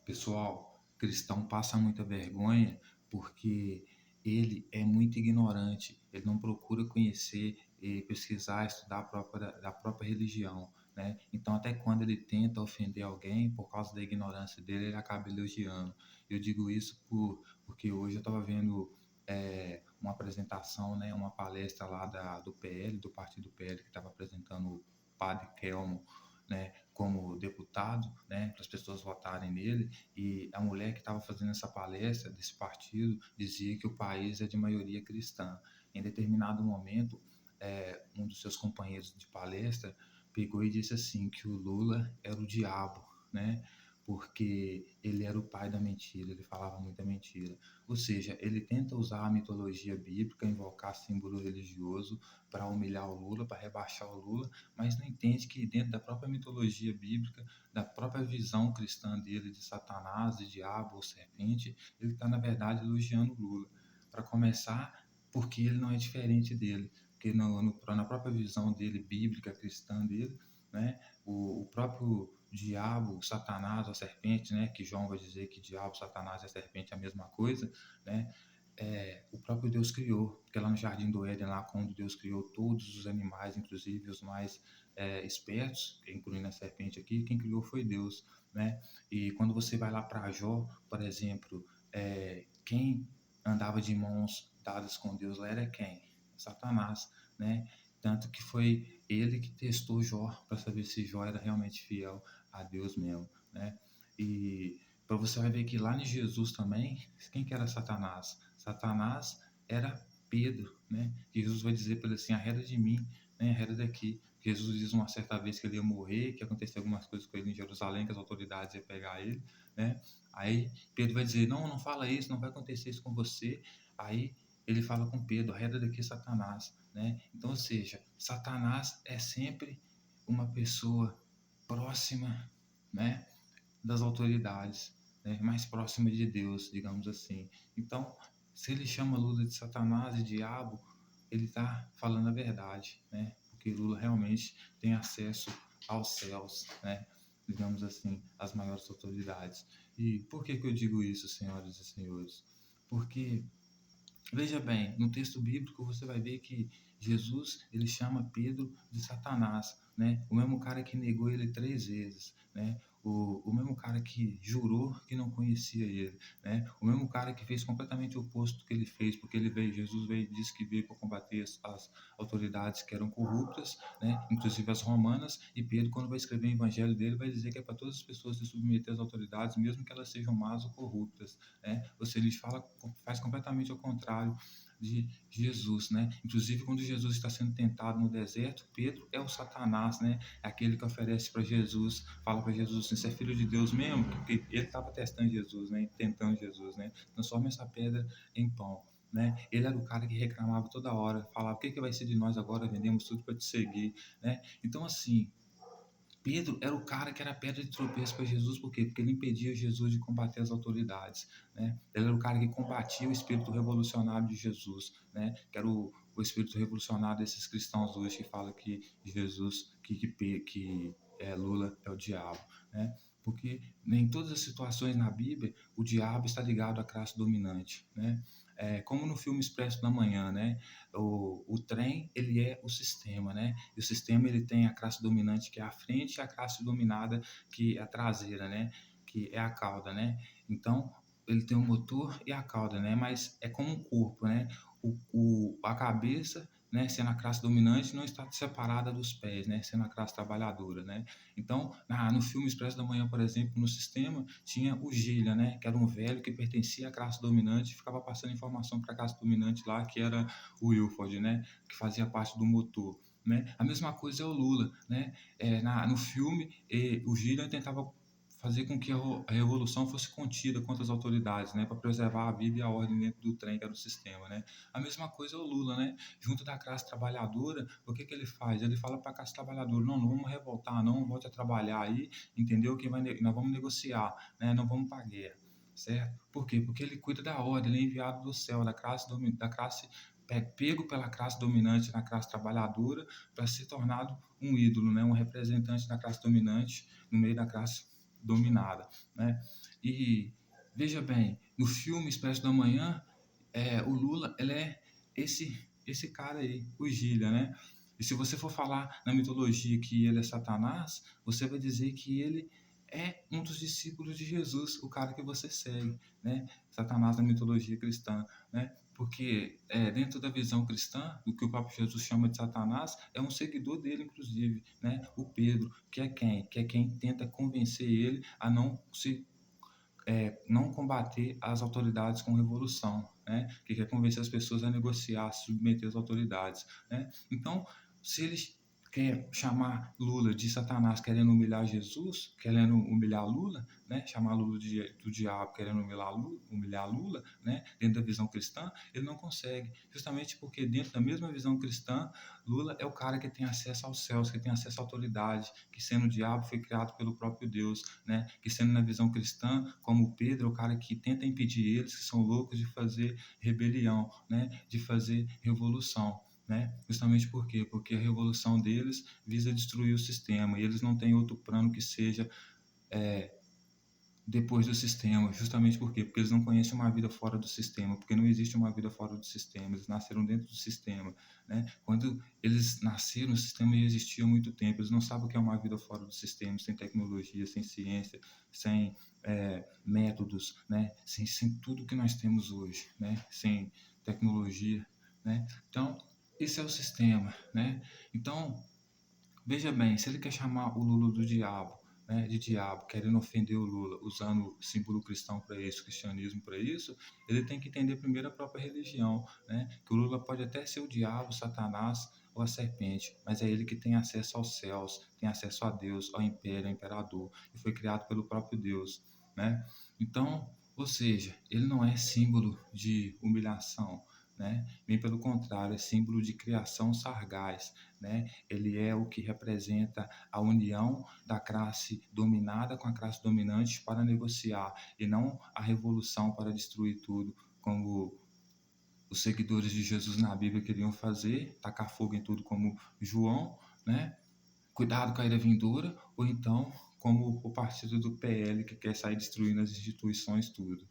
Pessoal, cristão passa muita vergonha porque ele é muito ignorante, ele não procura conhecer e pesquisar, estudar da própria religião, né? Então, até quando ele tenta ofender alguém, por causa da ignorância dele, ele acaba elogiando. Eu digo isso porque hoje eu estava vendo uma apresentação, né, uma palestra lá do PL, do Partido PL, que estava apresentando o padre Kelmo, né, como deputado, né, para as pessoas votarem nele, e a mulher que estava fazendo essa palestra desse partido dizia que o país é de maioria cristã. Em determinado momento, um dos seus companheiros de palestra pegou e disse assim que o Lula era o diabo, né? Porque ele era o pai da mentira, ele falava muita mentira. Ou seja, ele tenta usar a mitologia bíblica, invocar símbolo religioso para humilhar o Lula, para rebaixar o Lula, mas não entende que dentro da própria mitologia bíblica, da própria visão cristã dele de Satanás, de diabo ou serpente, ele está, na verdade, elogiando o Lula. Para começar, porque ele não é diferente dele, porque na própria visão dele, bíblica, cristã dele, né, o próprio diabo, Satanás, a serpente, né, que João vai dizer que diabo, Satanás e a serpente é a mesma coisa, né, o próprio Deus criou, porque lá no Jardim do Éden, lá quando Deus criou todos os animais, inclusive os mais espertos, incluindo a serpente aqui, quem criou foi Deus, né? E quando você vai lá para Jó, por exemplo, quem andava de mãos dadas com Deus lá era quem? Satanás, né? Tanto que foi ele que testou Jó para saber se Jó era realmente fiel a Deus mesmo, né? E para você vai ver que lá em Jesus também, quem que era Satanás? Satanás era Pedro, né? Jesus vai dizer para ele assim, arreda de mim, né? Arreda daqui. Jesus diz uma certa vez que ele ia morrer, que ia acontecer algumas coisas com ele em Jerusalém, que as autoridades iam pegar ele, né? Aí Pedro vai dizer, não, não fala isso, não vai acontecer isso com você. Aí ele fala com Pedro, arreda daqui, Satanás, né? Então, ou seja, Satanás é sempre uma pessoa próxima, né, das autoridades, né, mais próxima de Deus, digamos assim. Então, se ele chama Lula de Satanás e diabo, ele está falando a verdade, né? Porque Lula realmente tem acesso aos céus, né? Digamos assim, as maiores autoridades. E por que eu digo isso, senhoras e senhores? Porque veja bem, no texto bíblico você vai ver que Jesus ele chama Pedro de Satanás, né? O mesmo cara que negou ele 3 vezes, né? O mesmo cara que jurou que não conhecia ele, né? O mesmo cara que fez completamente o oposto do que ele fez, porque Jesus veio e disse que veio para combater as autoridades que eram corruptas, né? Inclusive as romanas, e Pedro, quando vai escrever o evangelho dele, vai dizer que é para todas as pessoas se submeter às autoridades, mesmo que elas sejam más ou corruptas, né? Ou seja, ele faz completamente ao contrário de Jesus, né? Inclusive, quando Jesus está sendo tentado no deserto, Pedro é o Satanás, né? É aquele que oferece para Jesus, fala para Jesus assim, você é filho de Deus mesmo? Porque ele estava testando Jesus, né? Tentando Jesus, né? Transforma essa pedra em pão. Né? Ele era o cara que reclamava toda hora, falava: o que vai ser de nós agora? Vendemos tudo para te seguir, né? Então, assim, Pedro era o cara que era pedra de tropeço para Jesus, por quê? Porque ele impedia Jesus de combater as autoridades, né? Ele era o cara que combatia o espírito revolucionário de Jesus, né? Que era o espírito revolucionário desses cristãos hoje que fala que Jesus, que Lula é o diabo, né? Porque em todas as situações na Bíblia, o diabo está ligado à classe dominante, né? Como no filme Expresso da Manhã, né? O trem, ele é o sistema, né? E o sistema, ele tem a classe dominante, que é a frente, e a classe dominada, que é a traseira, né? Que é a cauda, né? Então, ele tem o motor e a cauda, né? Mas é como um corpo, né? A cabeça, né, sendo a classe dominante, não está separada dos pés, né, sendo a classe trabalhadora, né. Então, no filme Expresso da Manhã, por exemplo, no sistema, tinha o Gilha, né, que era um velho que pertencia à classe dominante e ficava passando informação para a classe dominante lá, que era o Wilford, né, que fazia parte do motor. Né? A mesma coisa é o Lula. Né? No filme, o Gillian tentava fazer com que a revolução fosse contida contra as autoridades, né, para preservar a vida e a ordem dentro do trem, que era o sistema, né. A mesma coisa é o Lula, né, junto da classe trabalhadora, o que ele faz? Ele fala para a classe trabalhadora, não, não vamos revoltar, não, volte a trabalhar aí, entendeu? Que nós vamos negociar, né, não vamos para a guerra, certo? Por quê? Porque ele cuida da ordem, ele é enviado do céu, da classe pego pela classe dominante na classe trabalhadora para ser tornado um ídolo, né, um representante da classe dominante no meio da classe dominada, né? E veja bem, no filme Expresso da Manhã, o Lula, ele é esse cara aí, o Gília, né? E se você for falar na mitologia que ele é Satanás, você vai dizer que ele é um dos discípulos de Jesus, o cara que você segue, né? Satanás na mitologia cristã, né? Porque dentro da visão cristã, o que o próprio Jesus chama de Satanás é um seguidor dele, inclusive, né? O Pedro, que é quem? Que é quem tenta convencer ele a não combater as autoridades com revolução, né? Que quer convencer as pessoas a negociar, a submeter as autoridades, né? Então, se eles quer chamar Lula de Satanás querendo humilhar Jesus, querendo humilhar Lula, né? Chamar Lula do diabo querendo humilhar Lula, né? Dentro da visão cristã, ele não consegue, justamente porque dentro da mesma visão cristã, Lula é o cara que tem acesso aos céus, que tem acesso à autoridade, que sendo o diabo foi criado pelo próprio Deus, né? Que sendo na visão cristã, como Pedro, é o cara que tenta impedir eles, que são loucos, de fazer rebelião, né? De fazer revolução. Né? Justamente por quê? Porque a revolução deles visa destruir o sistema e eles não têm outro plano que seja depois do sistema, justamente por quê? Porque eles não conhecem uma vida fora do sistema, porque não existe uma vida fora do sistema, eles nasceram dentro do sistema, né? Quando eles nasceram, o sistema já existia há muito tempo, eles não sabem o que é uma vida fora do sistema, sem tecnologia, sem ciência, sem métodos, né? Sem tudo que nós temos hoje, né? Sem tecnologia, né? Então, esse é o sistema, né? Então, veja bem, se ele quer chamar o Lula do diabo, né, de diabo, querendo ofender o Lula, usando o símbolo cristão para isso, o cristianismo para isso, ele tem que entender primeiro a própria religião, né, que o Lula pode até ser o diabo, Satanás ou a serpente, mas é ele que tem acesso aos céus, tem acesso a Deus, ao império, ao imperador, e foi criado pelo próprio Deus, né? Então, ou seja, ele não é símbolo de humilhação, né? Bem pelo contrário, é símbolo de criação sargás, né? Ele é o que representa a união da classe dominada com a classe dominante para negociar, e não a revolução para destruir tudo, como os seguidores de Jesus na Bíblia queriam fazer, tacar fogo em tudo como João, né? Cuidado com a ira vindoura, ou então como o partido do PL que quer sair destruindo as instituições tudo.